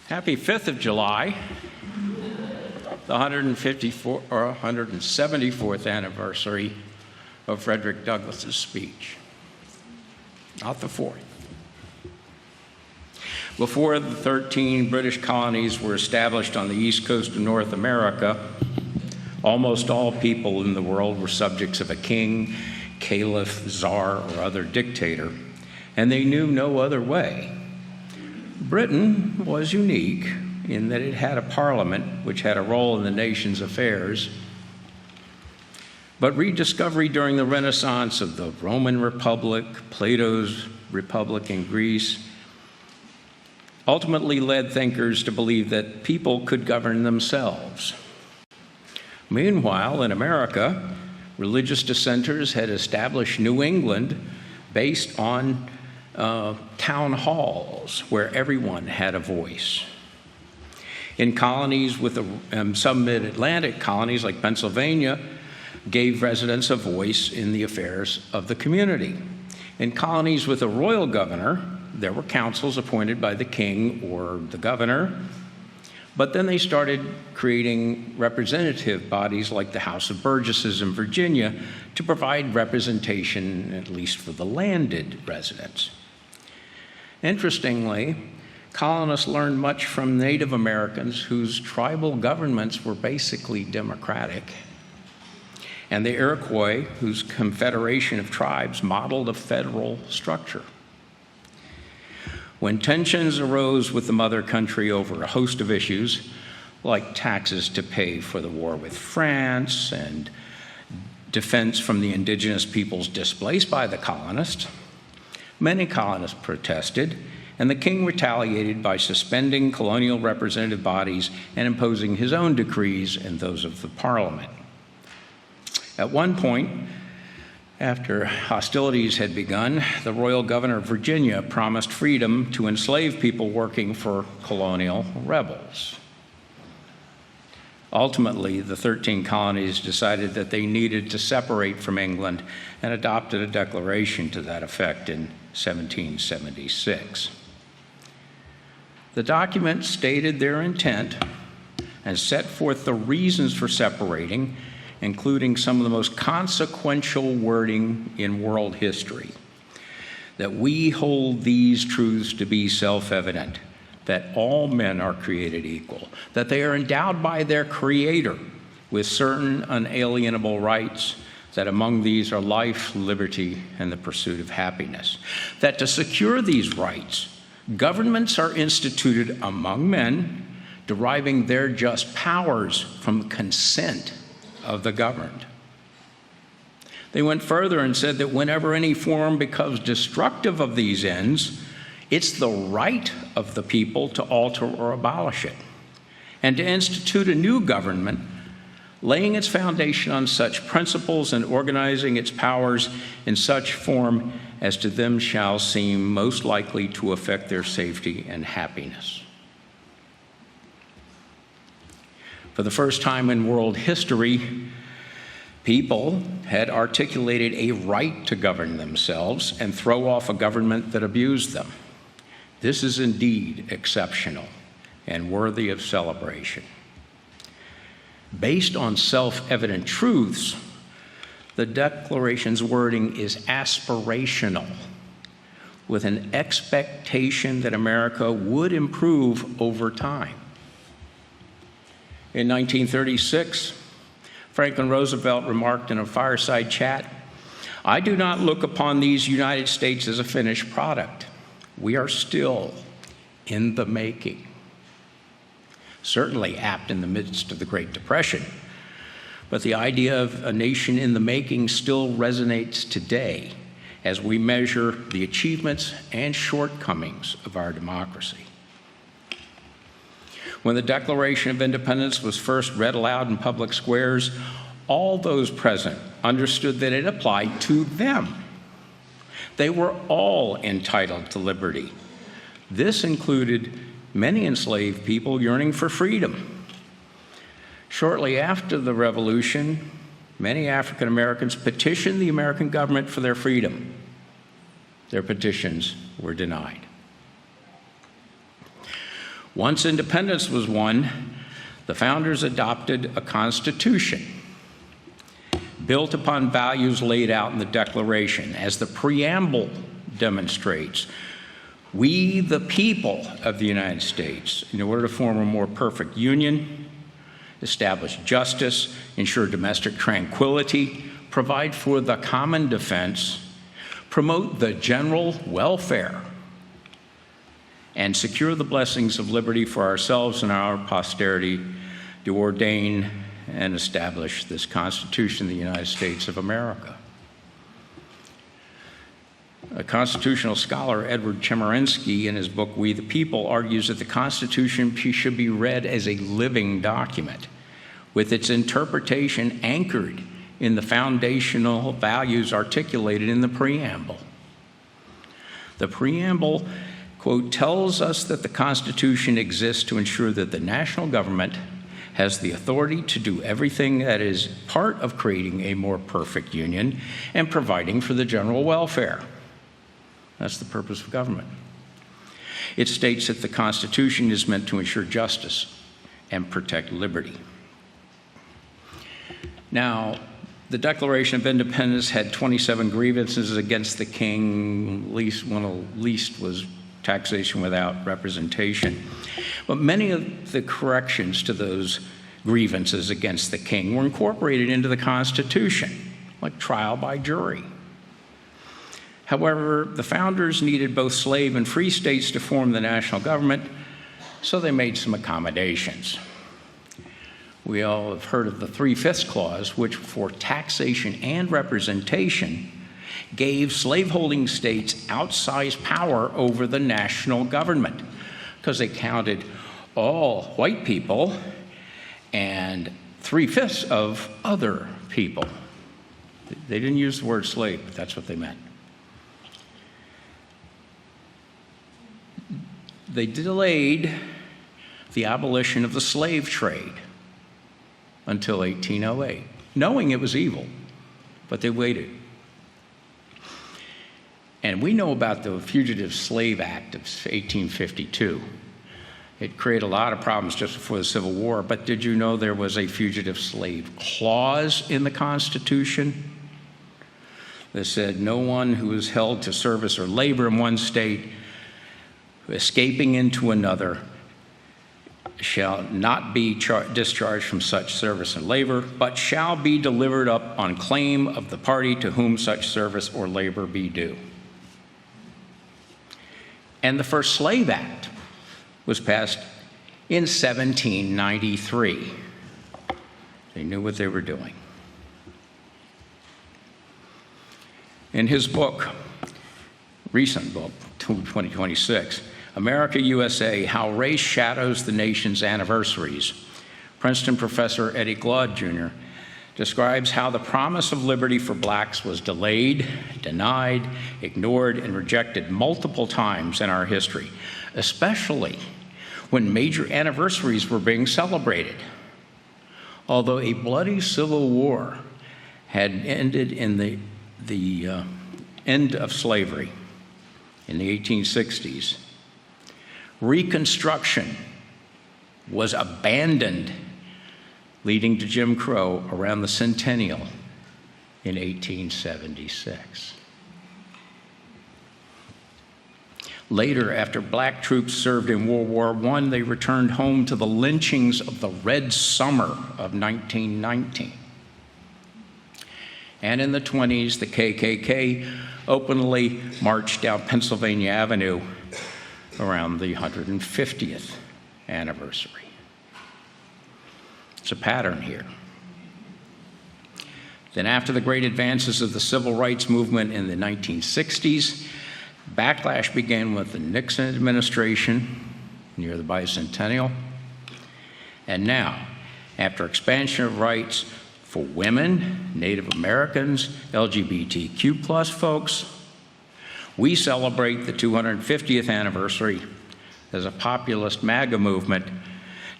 Happy 5th of July, the 174th anniversary of Frederick Douglass's speech. Not the 4th. Before the 13 British colonies were established on the east coast of North America, almost all people in the world were subjects of a king, caliph, czar, or other dictator, and they knew no other way. Britain was unique in that it had a parliament which had a role in the nation's affairs, but rediscovery during the Renaissance of the Roman Republic, Plato's Republic in Greece, ultimately led thinkers to believe that people could govern themselves. Meanwhile, in America, religious dissenters had established New England based on town halls where everyone had a voice. In colonies with some mid-Atlantic colonies like Pennsylvania gave residents a voice in the affairs of the community. In colonies with a royal governor, there were councils appointed by the king or the governor, but then they started creating representative bodies like the House of Burgesses in Virginia to provide representation, at least for the landed residents. Interestingly, colonists learned much from Native Americans whose tribal governments were basically democratic, and the Iroquois, whose confederation of tribes modeled a federal structure. When tensions arose with the mother country over a host of issues, like taxes to pay for the war with France and defense from the indigenous peoples displaced by the colonists, many colonists protested, and the king retaliated by suspending colonial representative bodies and imposing his own decrees and those of the parliament. At one point, after hostilities had begun, the royal governor of Virginia promised freedom to enslaved people working for colonial rebels. Ultimately, the 13 colonies decided that they needed to separate from England and adopted a declaration to that effect in 1776. The document stated their intent and set forth the reasons for separating, including some of the most consequential wording in world history, that we hold these truths to be self-evident, that all men are created equal, that they are endowed by their Creator with certain unalienable rights, that among these are life, liberty, and the pursuit of happiness, that to secure these rights, governments are instituted among men, deriving their just powers from consent of the governed. They went further and said that whenever any form becomes destructive of these ends, it's the right of the people to alter or abolish it, and to institute a new government, laying its foundation on such principles and organizing its powers in such form as to them shall seem most likely to affect their safety and happiness. For the first time in world history, people had articulated a right to govern themselves and throw off a government that abused them. This is indeed exceptional and worthy of celebration. Based on self-evident truths, the Declaration's wording is aspirational, with an expectation that America would improve over time. In 1936, Franklin Roosevelt remarked in a fireside chat, "I do not look upon these United States as a finished product. We are still in the making." Certainly apt in the midst of the Great Depression, but the idea of a nation in the making still resonates today as we measure the achievements and shortcomings of our democracy. When the Declaration of Independence was first read aloud in public squares, all those present understood that it applied to them. They were all entitled to liberty. This included many enslaved people yearning for freedom. Shortly after the Revolution, many African Americans petitioned the American government for their freedom. Their petitions were denied. Once independence was won, the founders adopted a constitution built upon values laid out in the Declaration. As the preamble demonstrates, we, the people of the United States, in order to form a more perfect union, establish justice, ensure domestic tranquility, provide for the common defense, promote the general welfare, and secure the blessings of liberty for ourselves and our posterity, do ordain and establish this Constitution of the United States of America. A constitutional scholar, Edward Chemerinsky, in his book, We the People, argues that the Constitution should be read as a living document, with its interpretation anchored in the foundational values articulated in the preamble. The preamble, quote, tells us that the Constitution exists to ensure that the national government has the authority to do everything that is part of creating a more perfect union and providing for the general welfare. That's the purpose of government. It states that the Constitution is meant to ensure justice and protect liberty. Now, the Declaration of Independence had 27 grievances against the king. One of the least was taxation without representation. But many of the corrections to those grievances against the king were incorporated into the Constitution, like trial by jury. However, the founders needed both slave and free states to form the national government, so they made some accommodations. We all have heard of the 3/5 clause, which for taxation and representation gave slaveholding states outsized power over the national government because they counted all white people and 3/5 of other people. They didn't use the word slave, but that's what they meant. They delayed the abolition of the slave trade until 1808, knowing it was evil, but they waited. And we know about the Fugitive Slave Act of 1852. It created a lot of problems just before the Civil War, but did you know there was a fugitive slave clause in the Constitution that said no one who is held to service or labor in one state escaping into another shall not be discharged from such service and labor, but shall be delivered up on claim of the party to whom such service or labor be due. And the first Slave Act was passed in 1793. They knew what they were doing. In his book, recent book, 2026, America, USA, How Race Shadows the Nation's Anniversaries, Princeton professor Eddie Glaude, Jr., describes how the promise of liberty for blacks was delayed, denied, ignored, and rejected multiple times in our history, especially when major anniversaries were being celebrated. Although a bloody civil war had ended in the end of slavery in the 1860s, Reconstruction was abandoned, leading to Jim Crow around the centennial in 1876. Later, after black troops served in World War I, they returned home to the lynchings of the Red Summer of 1919. And in the 20s, the KKK openly marched down Pennsylvania Avenue around the 150th anniversary. It's a pattern here. Then after the great advances of the civil rights movement in the 1960s, backlash began with the Nixon administration near the bicentennial. And now, after expansion of rights for women, Native Americans, LGBTQ+ folks, we celebrate the 250th anniversary as a populist MAGA movement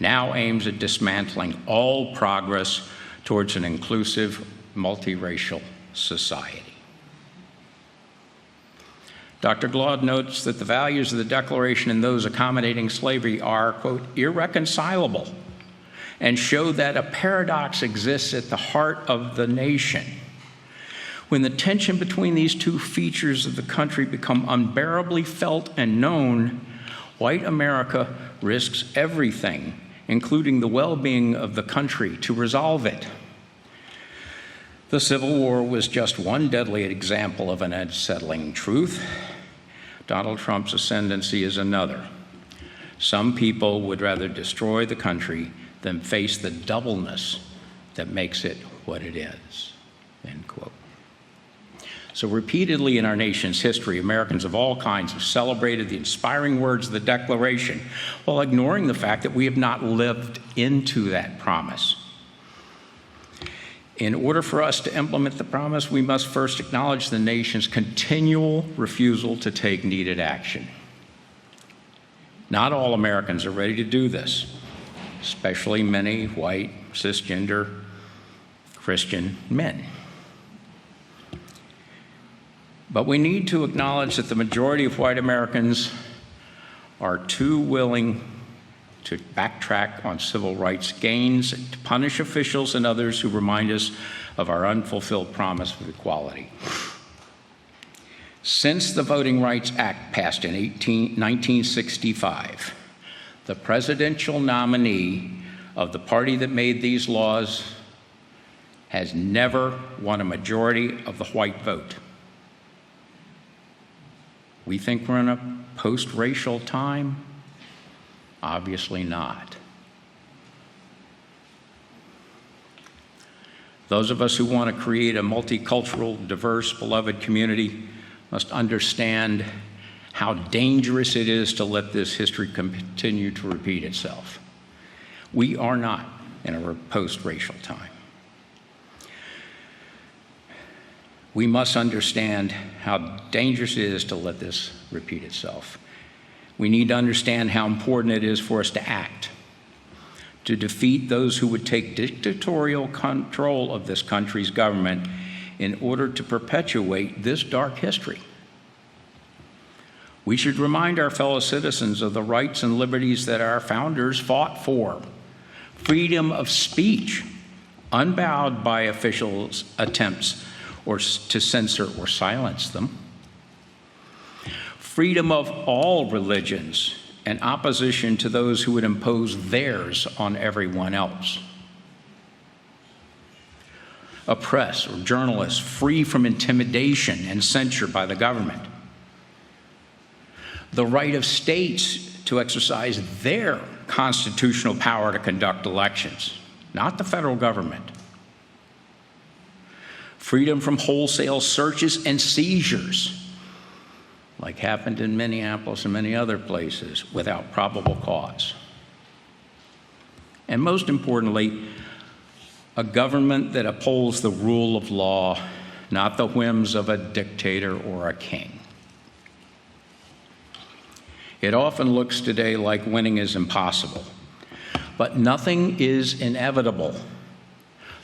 now aims at dismantling all progress towards an inclusive, multiracial society. Dr. Glaude notes that the values of the Declaration and those accommodating slavery are, quote, irreconcilable, and show that a paradox exists at the heart of the nation. When the tension between these two features of the country become unbearably felt and known, white America risks everything, including the well-being of the country, to resolve it. The Civil War was just one deadly example of an unsettling truth. Donald Trump's ascendancy is another. Some people would rather destroy the country than face the doubleness that makes it what it is, end quote. So repeatedly in our nation's history, Americans of all kinds have celebrated the inspiring words of the Declaration while ignoring the fact that we have not lived into that promise. In order for us to implement the promise, we must first acknowledge the nation's continual refusal to take needed action. Not all Americans are ready to do this, especially many white, cisgender, Christian men. But we need to acknowledge that the majority of white Americans are too willing to backtrack on civil rights gains, to punish officials and others who remind us of our unfulfilled promise of equality. Since the Voting Rights Act passed in 1965, the presidential nominee of the party that made these laws has never won a majority of the white vote. We think we're in a post-racial time? Obviously not. Those of us who want to create a multicultural, diverse, beloved community must understand how dangerous it is to let this history continue to repeat itself. We are not in a post-racial time. We must understand how dangerous it is to let this repeat itself. We need to understand how important it is for us to act, to defeat those who would take dictatorial control of this country's government in order to perpetuate this dark history. We should remind our fellow citizens of the rights and liberties that our founders fought for. Freedom of speech, unbowed by officials' attempts to censor or silence them. Freedom of all religions and opposition to those who would impose theirs on everyone else. A press or journalists free from intimidation and censure by the government. The right of states to exercise their constitutional power to conduct elections, not the federal government. Freedom from wholesale searches and seizures, like happened in Minneapolis and many other places, without probable cause. And most importantly, a government that upholds the rule of law, not the whims of a dictator or a king. It often looks today like winning is impossible, but nothing is inevitable.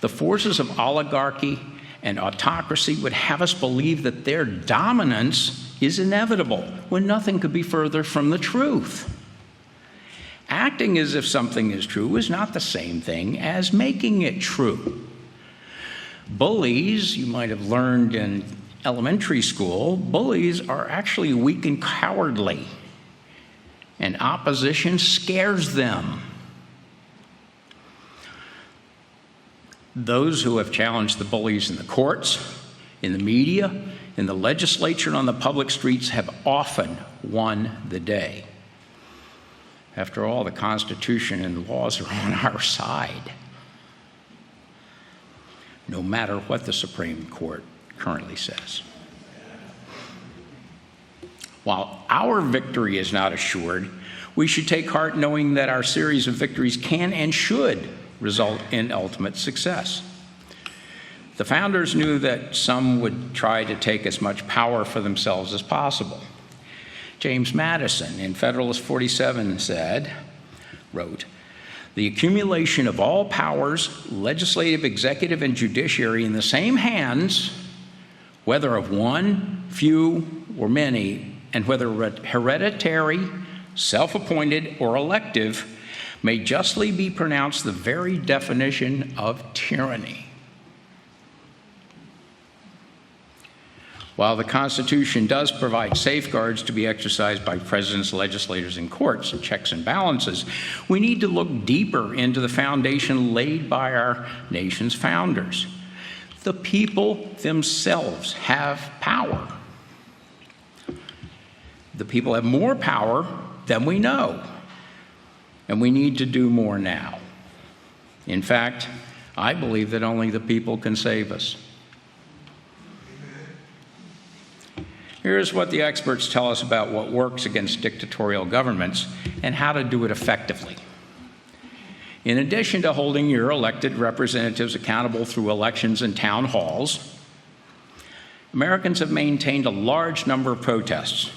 The forces of oligarchy and autocracy would have us believe that their dominance is inevitable, when nothing could be further from the truth. Acting as if something is true is not the same thing as making it true. Bullies, you might have learned in elementary school, bullies are actually weak and cowardly, and opposition scares them. Those who have challenged the bullies in the courts, in the media, in the legislature, and on the public streets have often won the day. After all, the Constitution and the laws are on our side, no matter what the Supreme Court currently says. While our victory is not assured, we should take heart knowing that our series of victories can and should result in ultimate success. The founders knew that some would try to take as much power for themselves as possible. James Madison in Federalist 47 wrote, "The accumulation of all powers, legislative, executive, and judiciary in the same hands, whether of one, few, or many, and whether hereditary, self-appointed, or elective, may justly be pronounced the very definition of tyranny. While the Constitution does provide safeguards to be exercised by presidents, legislators, and courts, checks and balances, we need to look deeper into the foundation laid by our nation's founders. The people themselves have power. The people have more power than we know, and we need to do more now. In fact, I believe that only the people can save us. Here's what the experts tell us about what works against dictatorial governments and how to do it effectively. In addition to holding your elected representatives accountable through elections and town halls, Americans have maintained a large number of protests,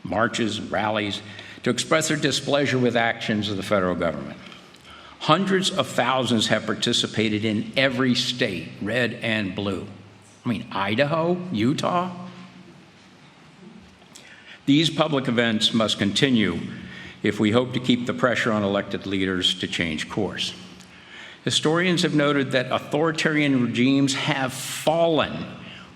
marches, and rallies to express their displeasure with actions of the federal government. Hundreds of thousands have participated in every state, red and blue. Idaho, Utah. These public events must continue if we hope to keep the pressure on elected leaders to change course. Historians have noted that authoritarian regimes have fallen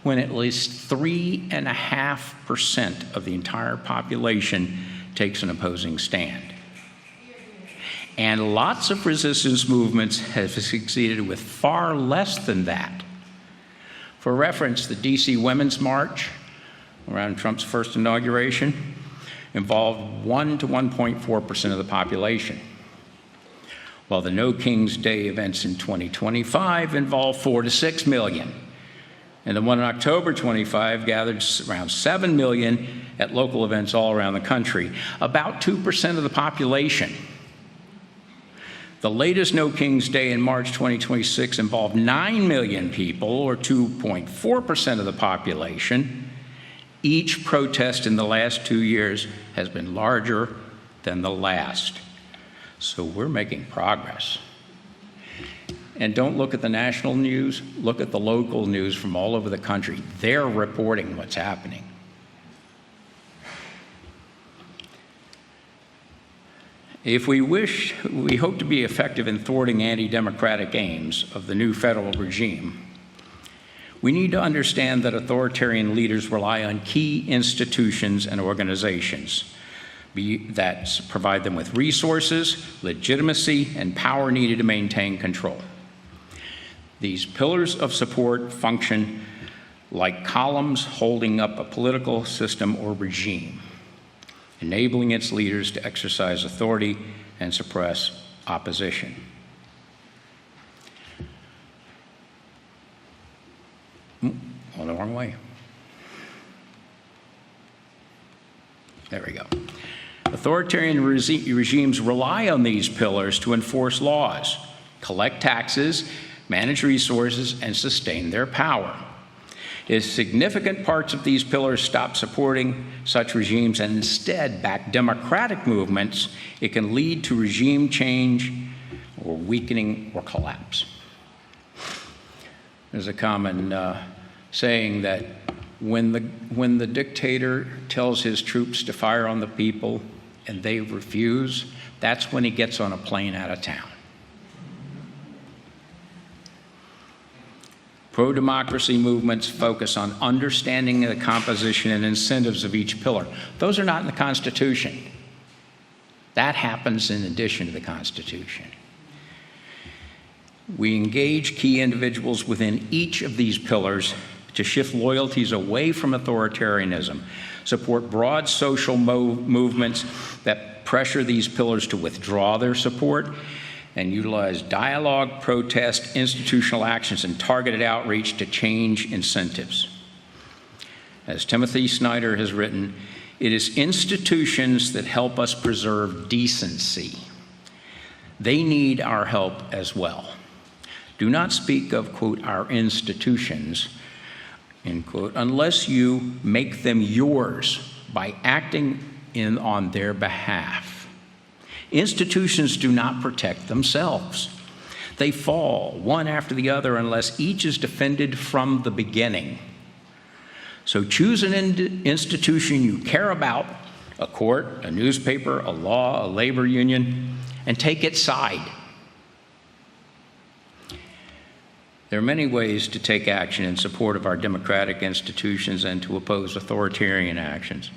when at least 3.5% of the entire population takes an opposing stand. And lots of resistance movements have succeeded with far less than that. For reference, the D.C. Women's March around Trump's first inauguration involved 1 to 1.4% of the population, while the No King's Day events in 2025 involved 4 to 6 million. And the one on October 25 gathered around 7 million at local events all around the country, about 2% of the population. The latest No King's Day in March 2026 involved 9 million people, or 2.4% of the population. Each protest in the last 2 years has been larger than the last. So we're making progress. And don't look at the national news, look at the local news from all over the country. They're reporting what's happening. If we hope to be effective in thwarting anti-democratic aims of the new federal regime, we need to understand that authoritarian leaders rely on key institutions and organizations that provide them with resources, legitimacy, and power needed to maintain control. These pillars of support function like columns holding up a political system or regime, enabling its leaders to exercise authority and suppress opposition. Going the wrong way. There we go. Authoritarian regimes rely on these pillars to enforce laws, collect taxes, manage resources, and sustain their power. If significant parts of these pillars stop supporting such regimes and instead back democratic movements, it can lead to regime change or weakening or collapse. There's a common saying that when the dictator tells his troops to fire on the people and they refuse, that's when he gets on a plane out of town. Pro-democracy movements focus on understanding the composition and incentives of each pillar. Those are not in the Constitution. That happens in addition to the Constitution. We engage key individuals within each of these pillars to shift loyalties away from authoritarianism, support broad social movements that pressure these pillars to withdraw their support, and utilize dialogue, protest, institutional actions, and targeted outreach to change incentives. As Timothy Snyder has written, it is institutions that help us preserve decency. They need our help as well. Do not speak of, quote, our institutions, end quote, unless you make them yours by acting on their behalf. Institutions do not protect themselves. They fall one after the other unless each is defended from the beginning. So choose an institution you care about, a court, a newspaper, a law, a labor union, and take its side. There are many ways to take action in support of our democratic institutions and to oppose authoritarian actions.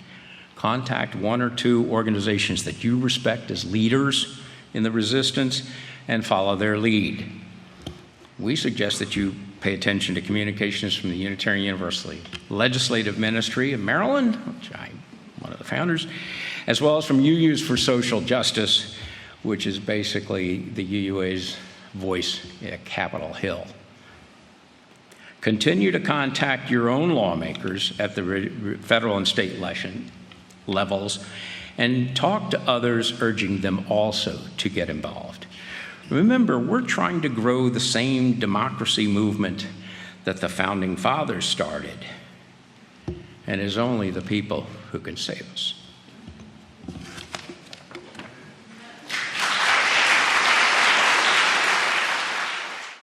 Contact one or two organizations that you respect as leaders in the resistance and follow their lead. We suggest that you pay attention to communications from the Unitarian Universalist Legislative Ministry of Maryland, which I'm one of the founders, as well as from UUs for Social Justice, which is basically the UUA's voice at Capitol Hill. Continue to contact your own lawmakers at the federal and state levels and talk to others, urging them also to get involved. Remember, we're trying to grow the same democracy movement that the Founding Fathers started, and it is only the people who can save us.